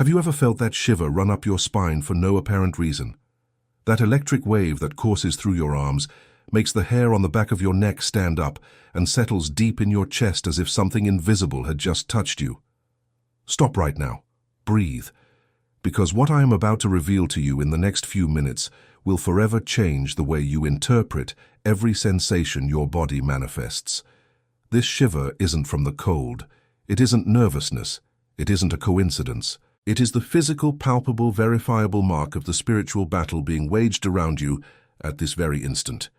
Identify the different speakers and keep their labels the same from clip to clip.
Speaker 1: Have you ever felt that shiver run up your spine for no apparent reason? That electric wave that courses through your arms makes the hair on the back of your neck stand up and settles deep in your chest as if something invisible had just touched you. Stop right now. Breathe. Because what I am about to reveal to you in the next few minutes will forever change the way you interpret every sensation your body manifests. This shiver isn't from the cold. It isn't nervousness. It isn't a coincidence. It is the physical, palpable, verifiable mark of the spiritual battle being waged around you at this very instant.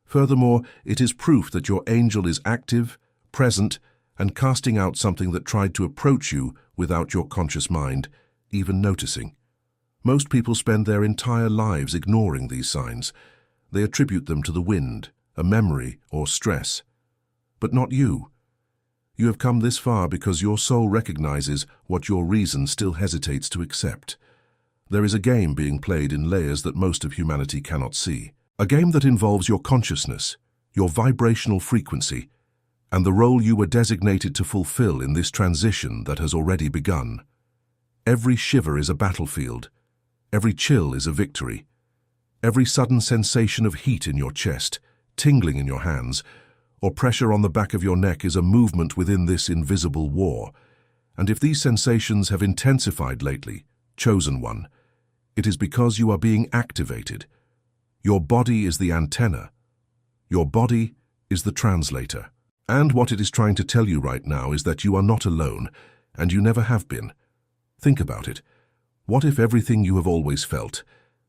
Speaker 1: Furthermore, it is proof that your angel is active, present, and casting out something that tried to approach you without your conscious mind even noticing. Most people spend their entire lives ignoring these signs. They attribute them to the wind, a memory, or stress. But not you. You have come this far because your soul recognizes what your reason still hesitates to accept. There is a game being played in layers that most of humanity cannot see. A game that involves your consciousness, your vibrational frequency, and the role you were designated to fulfill in this transition that has already begun. Every shiver is a battlefield. Every chill is a victory. Every sudden sensation of heat in your chest, tingling in your hands, or pressure on the back of your neck is a movement within this invisible war. And if these sensations have intensified lately, chosen one, it is because you are being activated. Your body is the antenna. Your body is the translator. And what it is trying to tell you right now is that you are not alone, and you never have been. Think about it. What if everything you have always felt,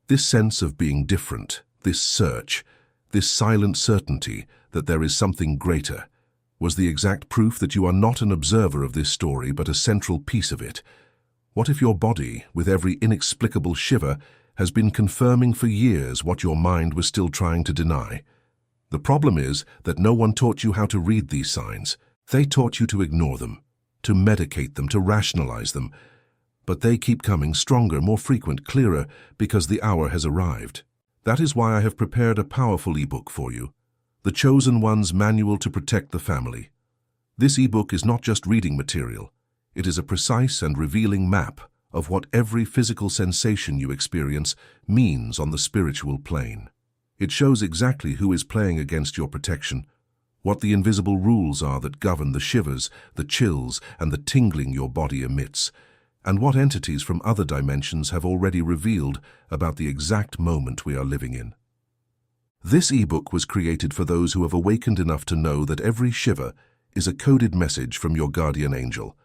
Speaker 1: this sense of being different, this search, this silent certainty that there is something greater, was the exact proof that you are not an observer of this story but a central piece of it? What if your body, with every inexplicable shiver, has been confirming for years what your mind was still trying to deny? The problem is that no one taught you how to read these signs. They taught you to ignore them, to medicate them, to rationalize them. But they keep coming stronger, more frequent, clearer, because the hour has arrived. That is why I have prepared a powerful ebook for you. The Chosen One's Manual to Protect the Family. This ebook is not just reading material. It is a precise and revealing map of what every physical sensation you experience means on the spiritual plane. It shows exactly who is playing against your protection, what the invisible rules are that govern the shivers, the chills, and the tingling your body emits, and what entities from other dimensions have already revealed about the exact moment we are living in. This ebook was created for those who have awakened enough to know that every shiver is a coded message from your guardian angel,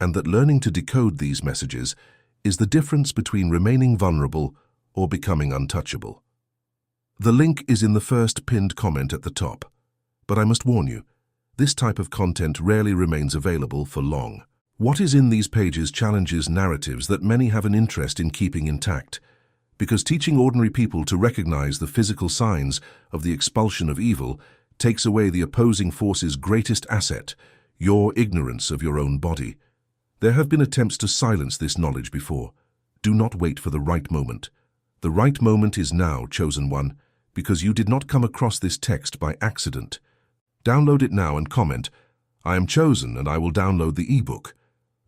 Speaker 1: and that learning to decode these messages is the difference between remaining vulnerable or becoming untouchable. The link is in the first pinned comment at the top, but I must warn you, this type of content rarely remains available for long. What is in these pages challenges narratives that many have an interest in keeping intact, because teaching ordinary people to recognize the physical signs of the expulsion of evil takes away the opposing force's greatest asset, your ignorance of your own body. There have been attempts to silence this knowledge before. Do not wait for the right moment. The right moment is now, Chosen One, because you did not come across this text by accident. Download it now and comment, "I am chosen and I will download the ebook."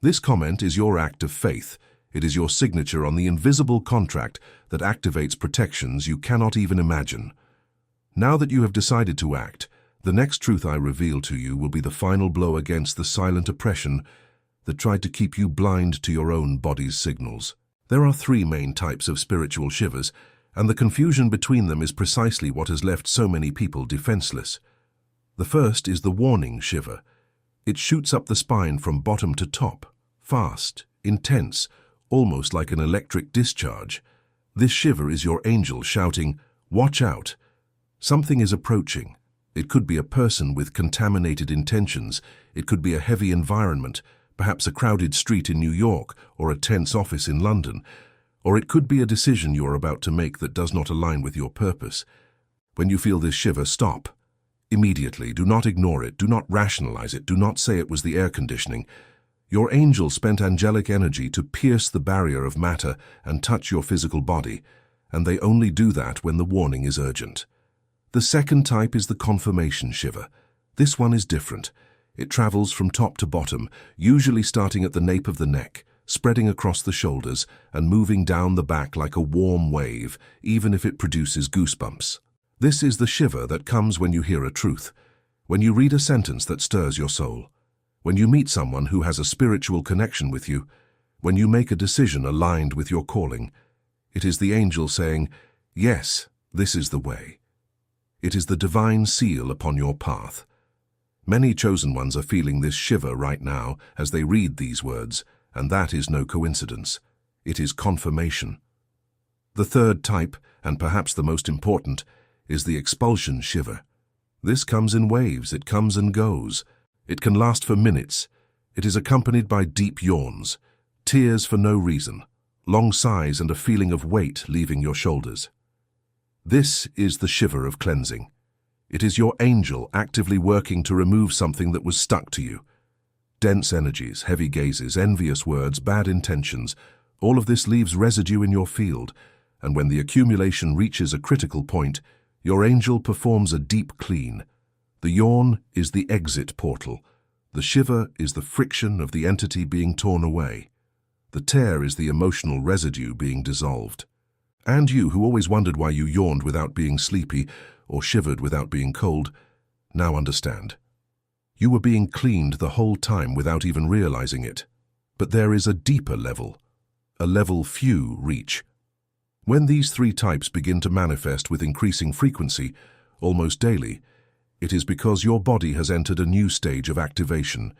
Speaker 1: This comment is your act of faith. It is your signature on the invisible contract that activates protections you cannot even imagine. Now that you have decided to act, the next truth I reveal to you will be the final blow against the silent oppression that tried to keep you blind to your own body's signals. There are three main types of spiritual shivers, and the confusion between them is precisely what has left so many people defenseless. The first is the warning shiver. It shoots up the spine from bottom to top, fast, intense, almost like an electric discharge. This shiver is your angel shouting, "Watch out! Something is approaching." It could be a person with contaminated intentions. It could be a heavy environment, perhaps a crowded street in New York or a tense office in London. Or it could be a decision you are about to make that does not align with your purpose. When you feel this shiver, stop. Immediately, do not ignore it, do not rationalize it, do not say it was the air conditioning. Your angel spent angelic energy to pierce the barrier of matter and touch your physical body, and they only do that when the warning is urgent. The second type is the confirmation shiver. This one is different. It travels from top to bottom, usually starting at the nape of the neck, spreading across the shoulders and moving down the back like a warm wave, even if it produces goosebumps. This is the shiver that comes when you hear a truth, when you read a sentence that stirs your soul, when you meet someone who has a spiritual connection with you, when you make a decision aligned with your calling. It is the angel saying, "Yes, this is the way." It is the divine seal upon your path. Many chosen ones are feeling this shiver right now as they read these words, and that is no coincidence. It is confirmation. The third type, and perhaps the most important, is the expulsion shiver. This comes in waves, it comes and goes. It can last for minutes. It is accompanied by deep yawns, tears for no reason, long sighs and a feeling of weight leaving your shoulders. This is the shiver of cleansing. It is your angel actively working to remove something that was stuck to you. Dense energies, heavy gazes, envious words, bad intentions, all of this leaves residue in your field, and when the accumulation reaches a critical point, your angel performs a deep clean. The yawn is the exit portal. The shiver is the friction of the entity being torn away. The tear is the emotional residue being dissolved. And you, who always wondered why you yawned without being sleepy or shivered without being cold, now understand. You were being cleaned the whole time without even realizing it. But there is a deeper level, a level few reach. When these three types begin to manifest with increasing frequency, almost daily, it is because your body has entered a new stage of activation.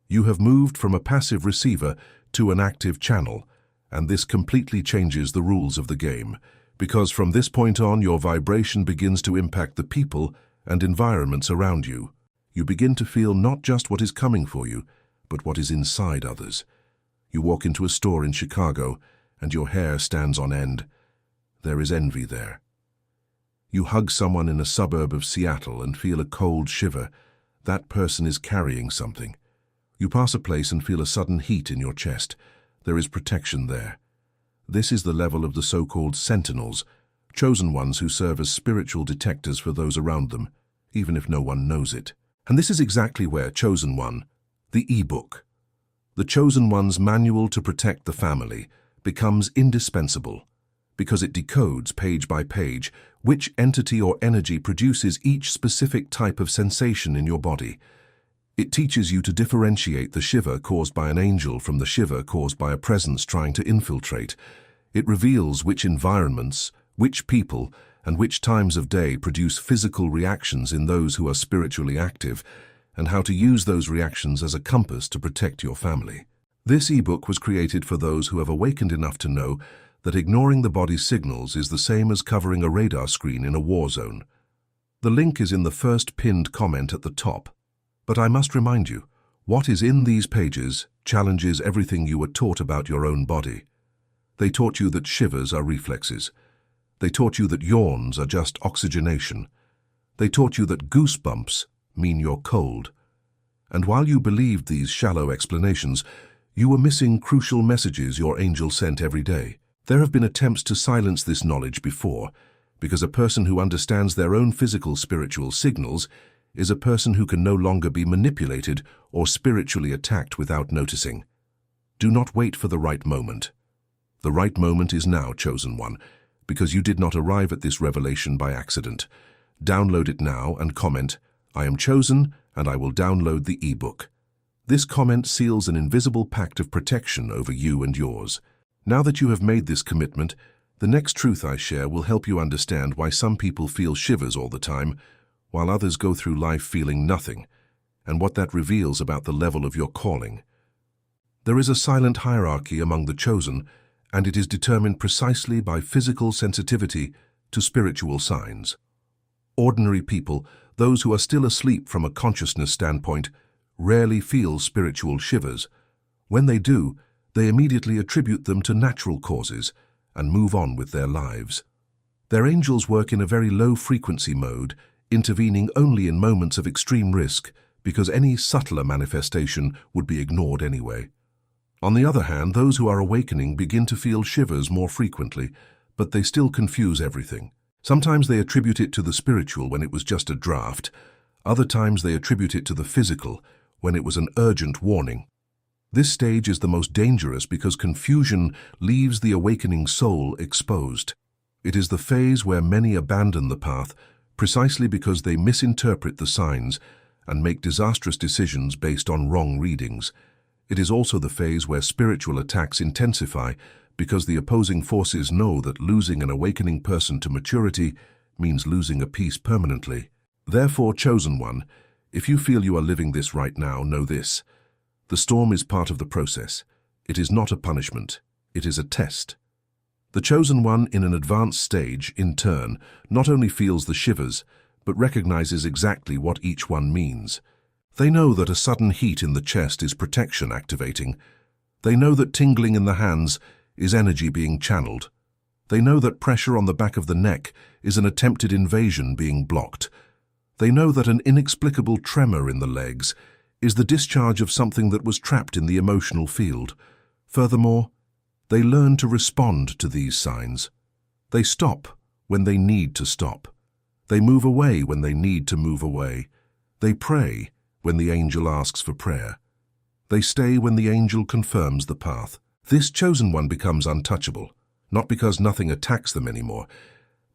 Speaker 1: You have moved from a passive receiver to an active channel, and this completely changes the rules of the game, because from this point on your vibration begins to impact the people and environments around you. You begin to feel not just what is coming for you, but what is inside others. You walk into a store in Chicago, and your hair stands on end. There is envy there. You hug someone in a suburb of Seattle and feel a cold shiver. That person is carrying something. You pass a place and feel a sudden heat in your chest. There is protection there. This is the level of the so-called sentinels, chosen ones who serve as spiritual detectors for those around them, even if no one knows it. And this is exactly where Chosen One, the e-book, the Chosen One's manual to protect the family, becomes indispensable, because it decodes page by page which entity or energy produces each specific type of sensation in your body. It teaches you to differentiate the shiver caused by an angel from the shiver caused by a presence trying to infiltrate. It reveals which environments, which people, and which times of day produce physical reactions in those who are spiritually active, and how to use those reactions as a compass to protect your family. This ebook was created for those who have awakened enough to know that ignoring the body's signals is the same as covering a radar screen in a war zone. The link is in the first pinned comment at the top. But I must remind you, what is in these pages challenges everything you were taught about your own body. They taught you that shivers are reflexes. They taught you that yawns are just oxygenation. They taught you that goosebumps mean you're cold. And while you believed these shallow explanations, you were missing crucial messages your angel sent every day. There have been attempts to silence this knowledge before, because a person who understands their own physical spiritual signals is a person who can no longer be manipulated or spiritually attacked without noticing. Do not wait for the right moment. The right moment is now, Chosen One, because you did not arrive at this revelation by accident. Download it now and comment, "I am chosen and I will download the ebook." This comment seals an invisible pact of protection over you and yours. Now that you have made this commitment, the next truth I share will help you understand why some people feel shivers all the time, while others go through life feeling nothing, and what that reveals about the level of your calling. There is a silent hierarchy among the chosen, and it is determined precisely by physical sensitivity to spiritual signs. Ordinary people, those who are still asleep from a consciousness standpoint, rarely feel spiritual shivers. When they do, they immediately attribute them to natural causes and move on with their lives. Their angels work in a very low-frequency mode, intervening only in moments of extreme risk because any subtler manifestation would be ignored anyway. On the other hand, those who are awakening begin to feel shivers more frequently, but they still confuse everything. Sometimes they attribute it to the spiritual when it was just a draft. Other times they attribute it to the physical when it was an urgent warning. This stage is the most dangerous because confusion leaves the awakening soul exposed. It is the phase where many abandon the path precisely because they misinterpret the signs and make disastrous decisions based on wrong readings. It is also the phase where spiritual attacks intensify because the opposing forces know that losing an awakening person to maturity means losing a peace permanently. Therefore, chosen one, if you feel you are living this right now, know this. The storm is part of the process. It is not a punishment. It is a test. The chosen one in an advanced stage, in turn, not only feels the shivers, but recognizes exactly what each one means. They know that a sudden heat in the chest is protection activating. They know that tingling in the hands is energy being channeled. They know that pressure on the back of the neck is an attempted invasion being blocked. They know that an inexplicable tremor in the legs is the discharge of something that was trapped in the emotional field. Furthermore, they learn to respond to these signs. They stop when they need to stop. They move away when they need to move away. They pray when the angel asks for prayer. They stay when the angel confirms the path. This chosen one becomes untouchable, not because nothing attacks them anymore,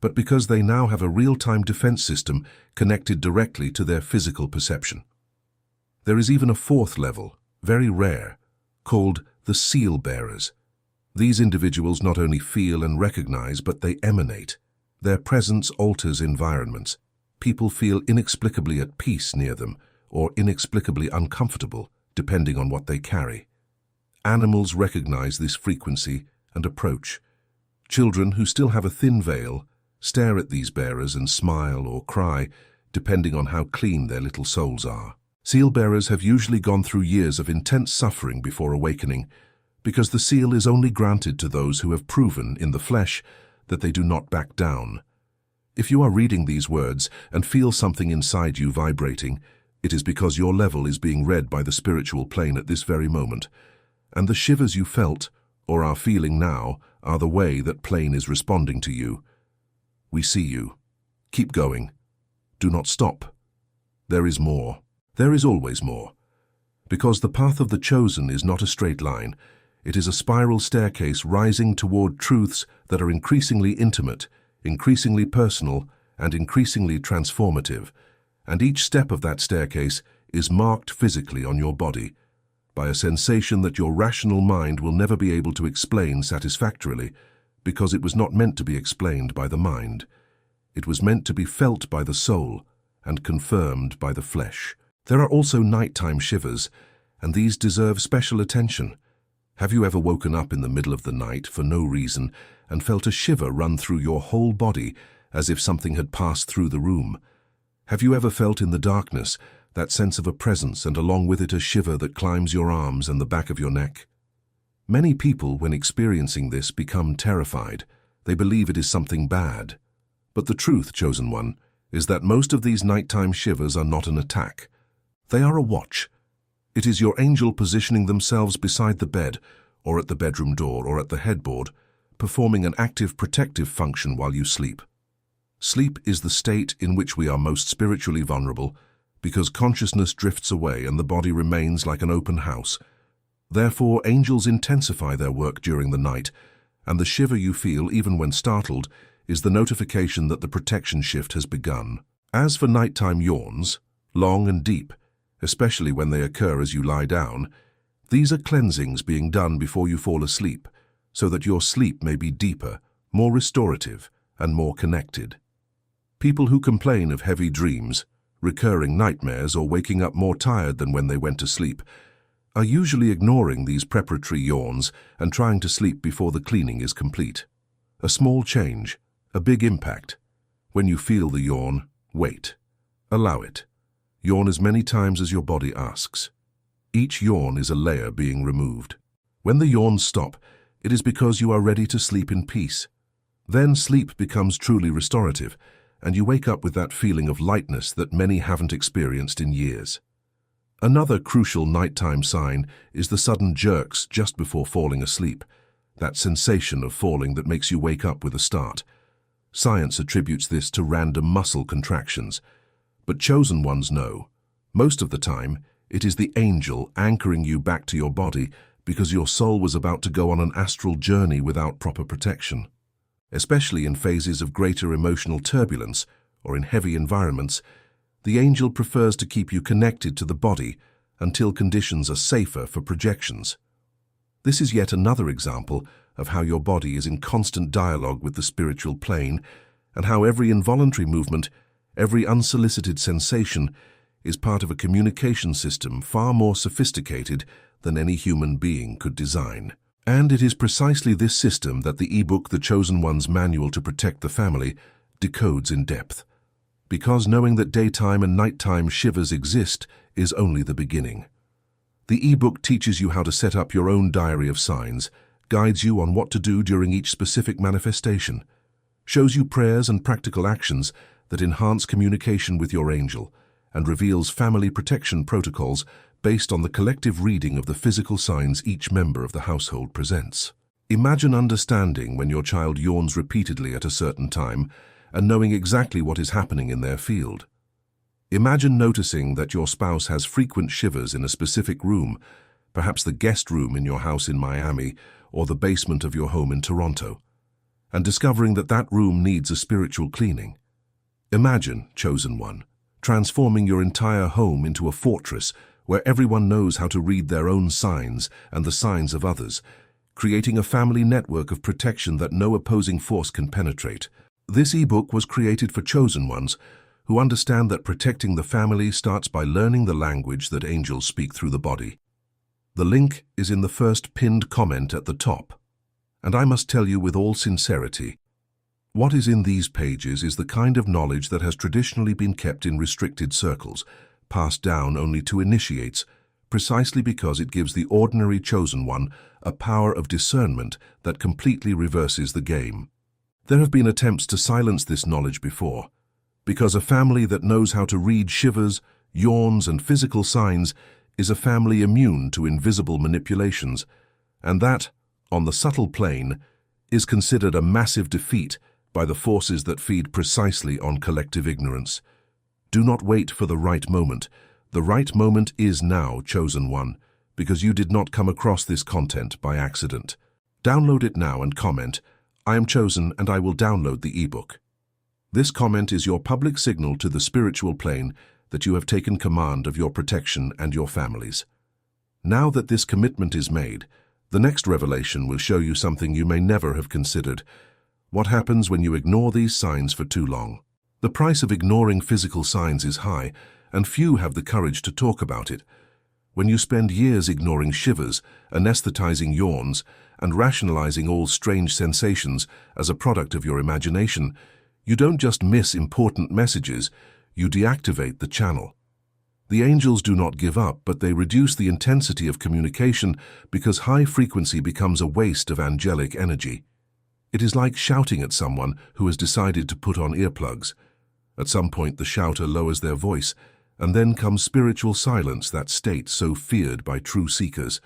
Speaker 1: but because they now have a real-time defense system connected directly to their physical perception. There is even a fourth level, very rare, called the seal bearers. These individuals not only feel and recognize, but they emanate. Their presence alters environments. People feel inexplicably at peace near them, or inexplicably uncomfortable, depending on what they carry. Animals recognize this frequency and approach. Children who still have a thin veil stare at these bearers and smile or cry, depending on how clean their little souls are. Seal bearers have usually gone through years of intense suffering before awakening, because the seal is only granted to those who have proven in the flesh that they do not back down. If you are reading these words and feel something inside you vibrating, it is because your level is being read by the spiritual plane at this very moment, and the shivers you felt or are feeling now are the way that plane is responding to you. We see you. Keep going. Do not stop. There is more. There is always more. Because the path of the chosen is not a straight line. It is a spiral staircase rising toward truths that are increasingly intimate, increasingly personal, and increasingly transformative. And each step of that staircase is marked physically on your body by a sensation that your rational mind will never be able to explain satisfactorily, because it was not meant to be explained by the mind. It was meant to be felt by the soul and confirmed by the flesh. There are also nighttime shivers, and these deserve special attention. Have you ever woken up in the middle of the night for no reason and felt a shiver run through your whole body as if something had passed through the room? Have you ever felt in the darkness that sense of a presence and along with it a shiver that climbs your arms and the back of your neck? Many people, when experiencing this, become terrified. They believe it is something bad. But the truth, chosen one, is that most of these nighttime shivers are not an attack. They are a watch. It is your angel positioning themselves beside the bed, or at the bedroom door, or at the headboard, performing an active protective function while you sleep. Sleep is the state in which we are most spiritually vulnerable, because consciousness drifts away and the body remains like an open house. Therefore, angels intensify their work during the night, and the shiver you feel, even when startled, is the notification that the protection shift has begun. As for nighttime yawns, long and deep, especially when they occur as you lie down, these are cleansings being done before you fall asleep, so that your sleep may be deeper, more restorative, and more connected. People who complain of heavy dreams, recurring nightmares, or waking up more tired than when they went to sleep are usually ignoring these preparatory yawns and trying to sleep before the cleaning is complete. A small change, a big impact. When you feel the yawn, wait. Allow it. Yawn as many times as your body asks. Each yawn is a layer being removed. When the yawns stop, it is because you are ready to sleep in peace. Then sleep becomes truly restorative, and you wake up with that feeling of lightness that many haven't experienced in years. Another crucial nighttime sign is the sudden jerks just before falling asleep, that sensation of falling that makes you wake up with a start. Science attributes this to random muscle contractions, but chosen ones know, most of the time, It is the angel anchoring you back to your body because your soul was about to go on an astral journey without proper protection. Especially in phases of greater emotional turbulence or in heavy environments, the angel prefers to keep you connected to the body until conditions are safer for projections. This is yet another example of how your body is in constant dialogue with the spiritual plane and how every involuntary movement, every unsolicited sensation is part of a communication system far more sophisticated than any human being could design. And it is precisely this system that the ebook The Chosen One's Manual to Protect the Family decodes in depth. Because knowing that daytime and nighttime shivers exist is only the beginning. The ebook teaches you how to set up your own diary of signs, guides you on what to do during each specific manifestation, shows you prayers and practical actions that enhance communication with your angel, and reveals family protection protocols based on the collective reading of the physical signs each member of the household presents. Imagine understanding when your child yawns repeatedly at a certain time and knowing exactly what is happening in their field. Imagine noticing that your spouse has frequent shivers in a specific room, perhaps the guest room in your house in Miami or the basement of your home in Toronto, and discovering that that room needs a spiritual cleaning. Imagine, Chosen One, transforming your entire home into a fortress where everyone knows how to read their own signs and the signs of others, creating a family network of protection that no opposing force can penetrate. This ebook was created for chosen ones who understand that protecting the family starts by learning the language that angels speak through the body. The link is in the first pinned comment at the top. And I must tell you with all sincerity, what is in these pages is the kind of knowledge that has traditionally been kept in restricted circles, passed down only to initiates, precisely because it gives the ordinary chosen one a power of discernment that completely reverses the game. There have been attempts to silence this knowledge before, because a family that knows how to read shivers, yawns, and physical signs is a family immune to invisible manipulations, and that, on the subtle plane, is considered a massive defeat by the forces that feed precisely on collective ignorance. Do not wait for the right moment. The right moment is now, chosen one, because you did not come across this content by accident. Download it now and comment, "I am chosen and I will download the ebook." This comment is your public signal to the spiritual plane that you have taken command of your protection and your families. Now that this commitment is made, the next revelation will show you something you may never have considered. What happens when you ignore these signs for too long? The price of ignoring physical signs is high, and few have the courage to talk about it. When you spend years ignoring shivers, anesthetizing yawns, and rationalizing all strange sensations as a product of your imagination, you don't just miss important messages, you deactivate the channel. The angels do not give up, but they reduce the intensity of communication because high frequency becomes a waste of angelic energy. It is like shouting at someone who has decided to put on earplugs. At some point the shouter lowers their voice, and then comes spiritual silence, that state so feared by true seekers.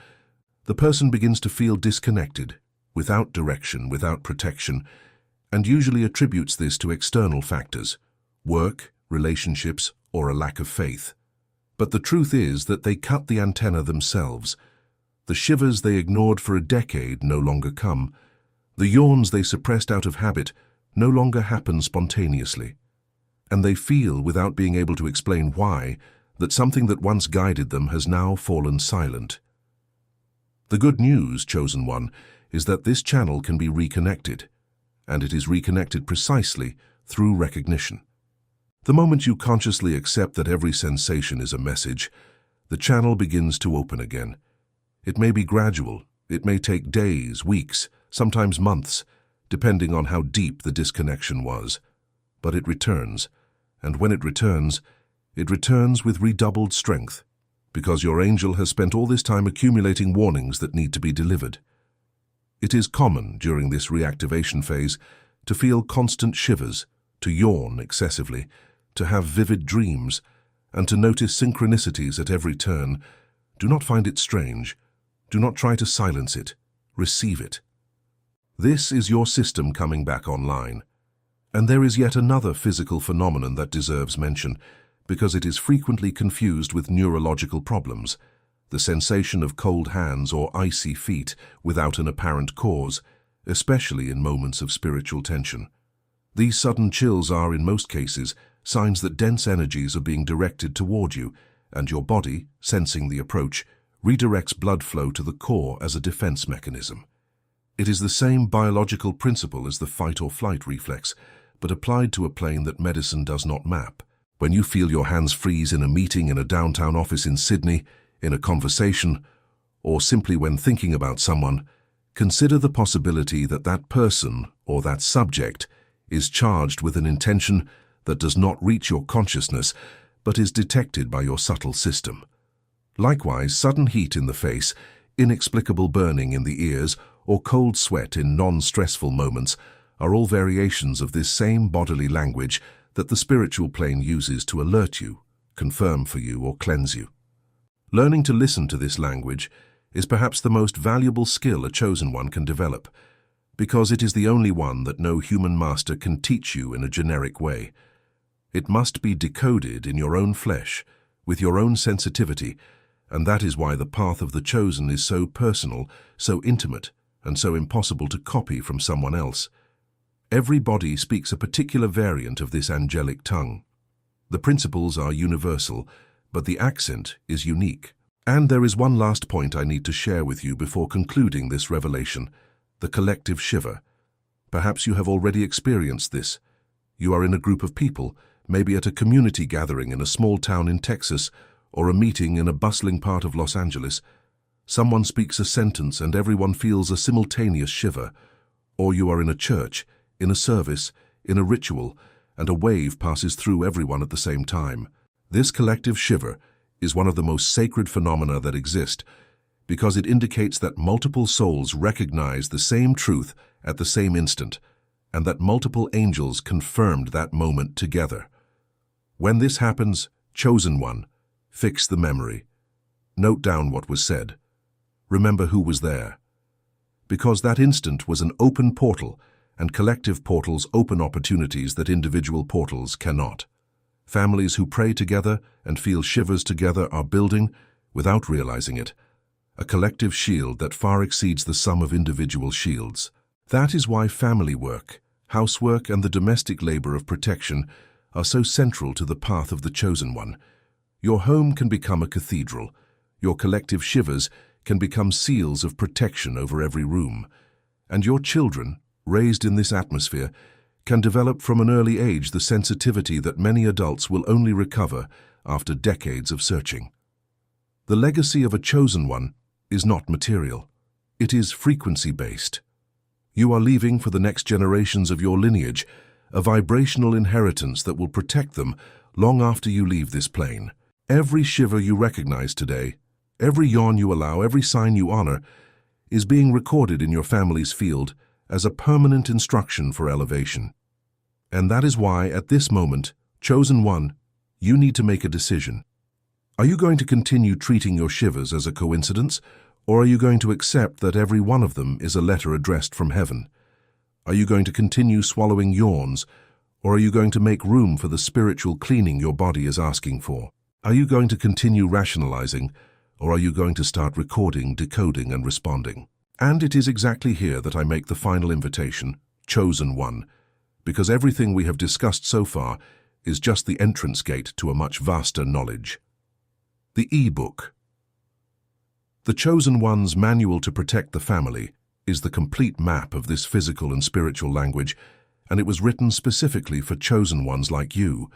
Speaker 1: The person begins to feel disconnected, without direction, without protection, and usually attributes this to external factors, work, relationships, or a lack of faith. But the truth is that they cut the antenna themselves. The shivers they ignored for a decade no longer come. The yawns they suppressed out of habit no longer happen spontaneously. And they feel, without being able to explain why, that something that once guided them has now fallen silent. The good news, chosen one, is that this channel can be reconnected, and it is reconnected precisely through recognition. The moment you consciously accept that every sensation is a message, the channel begins to open again. It may be gradual, it may take days, weeks, sometimes months, depending on how deep the disconnection was. But it returns, and when it returns with redoubled strength, because your angel has spent all this time accumulating warnings that need to be delivered. It is common during this reactivation phase to feel constant shivers, to yawn excessively, to have vivid dreams, and to notice synchronicities at every turn. Do not find it strange. Do not try to silence it. Receive it. This is your system coming back online. And there is yet another physical phenomenon that deserves mention, because it is frequently confused with neurological problems, the sensation of cold hands or icy feet without an apparent cause, especially in moments of spiritual tension. These sudden chills are, in most cases, signs that dense energies are being directed toward you, and your body, sensing the approach, redirects blood flow to the core as a defense mechanism. It is the same biological principle as the fight-or-flight reflex, but applied to a plane that medicine does not map. When you feel your hands freeze in a meeting in a downtown office in Sydney, in a conversation, or simply when thinking about someone, consider the possibility that that person or that subject is charged with an intention that does not reach your consciousness but is detected by your subtle system. Likewise, sudden heat in the face, inexplicable burning in the ears, or cold sweat in non-stressful moments are all variations of this same bodily language that the spiritual plane uses to alert you, confirm for you, or cleanse you. Learning to listen to this language is perhaps the most valuable skill a chosen one can develop, because it is the only one that no human master can teach you in a generic way. It must be decoded in your own flesh, with your own sensitivity, and that is why the path of the chosen is so personal, so intimate, and so impossible to copy from someone else. Every body speaks a particular variant of this angelic tongue. The principles are universal, but the accent is unique. And there is one last point I need to share with you before concluding this revelation: the collective shiver. Perhaps you have already experienced this. You are in a group of people, maybe at a community gathering in a small town in Texas, or a meeting in a bustling part of Los Angeles. Someone speaks a sentence and everyone feels a simultaneous shiver. Or you are in a church, in a service, in a ritual, and a wave passes through everyone at the same time. This collective shiver is one of the most sacred phenomena that exist, because it indicates that multiple souls recognize the same truth at the same instant, and that multiple angels confirmed that moment together. When this happens, chosen one, fix the memory. Note down what was said. Remember who was there. Because that instant was an open portal, and collective portals open opportunities that individual portals cannot. Families who pray together and feel shivers together are building, without realizing it, a collective shield that far exceeds the sum of individual shields. That is why family work, housework, and the domestic labor of protection are so central to the path of the chosen one. Your home can become a cathedral. Your collective shivers can become seals of protection over every room. And your children, raised in this atmosphere, can develop from an early age the sensitivity that many adults will only recover after decades of searching. The legacy of a chosen one is not material. It is frequency-based. You are leaving for the next generations of your lineage a vibrational inheritance that will protect them long after you leave this plane. Every shiver you recognize today, every yawn you allow, every sign you honor, is being recorded in your family's field as a permanent instruction for elevation. And that is why, at this moment, chosen one, you need to make a decision. Are you going to continue treating your shivers as a coincidence, or are you going to accept that every one of them is a letter addressed from heaven? Are you going to continue swallowing yawns, or are you going to make room for the spiritual cleaning your body is asking for? Are you going to continue rationalizing, or are you going to start recording, decoding, and responding? And it is exactly here that I make the final invitation, chosen one, because everything we have discussed so far is just the entrance gate to a much vaster knowledge. The e-book. The Chosen One's Manual to Protect the Family is the complete map of this physical and spiritual language, and it was written specifically for chosen ones like you,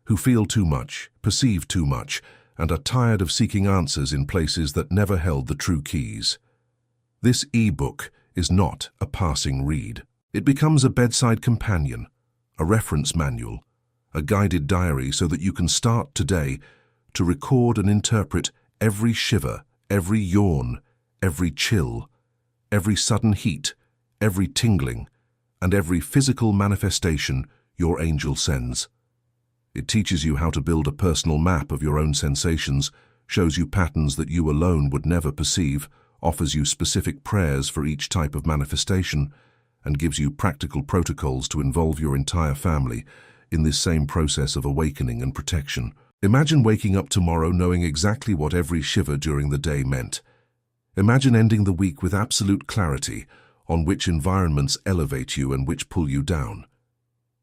Speaker 1: who feel too much, perceive too much, and are tired of seeking answers in places that never held the true keys. This e-book is not a passing read. It becomes a bedside companion, a reference manual, a guided diary so that you can start today to record and interpret every shiver, every yawn, every chill, every sudden heat, every tingling, and every physical manifestation your angel sends. It teaches you how to build a personal map of your own sensations, shows you patterns that you alone would never perceive, offers you specific prayers for each type of manifestation, and gives you practical protocols to involve your entire family in this same process of awakening and protection. Imagine waking up tomorrow knowing exactly what every shiver during the day meant. Imagine ending the week with absolute clarity on which environments elevate you and which pull you down.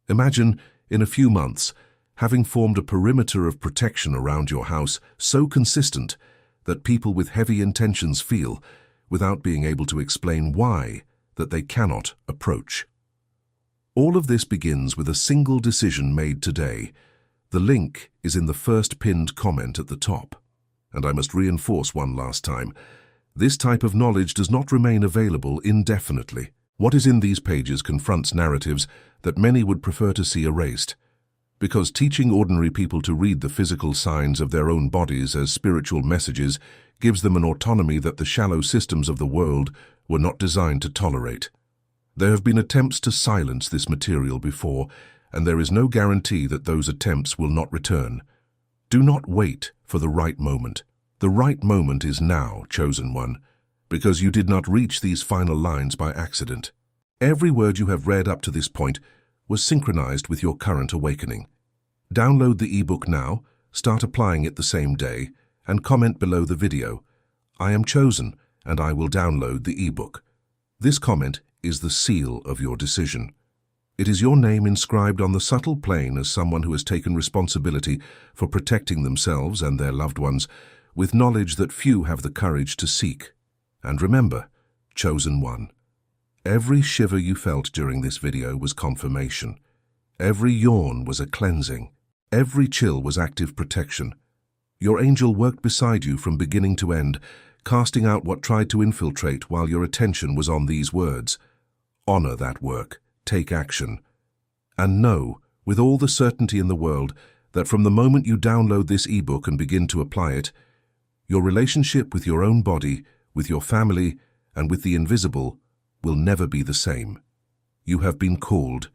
Speaker 1: Imagine, in a few months, having formed a perimeter of protection around your house so consistent that people with heavy intentions feel, without being able to explain why, that they cannot approach. All of this begins with a single decision made today. The link is in the first pinned comment at the top. And I must reinforce one last time, this type of knowledge does not remain available indefinitely. What is in these pages confronts narratives that many would prefer to see erased. Because teaching ordinary people to read the physical signs of their own bodies as spiritual messages gives them an autonomy that the shallow systems of the world were not designed to tolerate. There have been attempts to silence this material before, and there is no guarantee that those attempts will not return. Do not wait for the right moment. The right moment is now, chosen one, because you did not reach these final lines by accident. Every word you have read up to this point was synchronized with your current awakening. Download the ebook now, start applying it the same day, and comment below the video, "I am chosen, and I will download the ebook." This comment is the seal of your decision. It is your name inscribed on the subtle plane as someone who has taken responsibility for protecting themselves and their loved ones, with knowledge that few have the courage to seek. And remember, chosen one. Every shiver you felt during this video was confirmation. Every yawn was a cleansing. Every chill was active protection. Your angel worked beside you from beginning to end, casting out what tried to infiltrate while your attention was on these words. Honor that work. Take action. And know, with all the certainty in the world, that from the moment you download this ebook and begin to apply it, your relationship with your own body, with your family, and with the invisible will never be the same. You have been called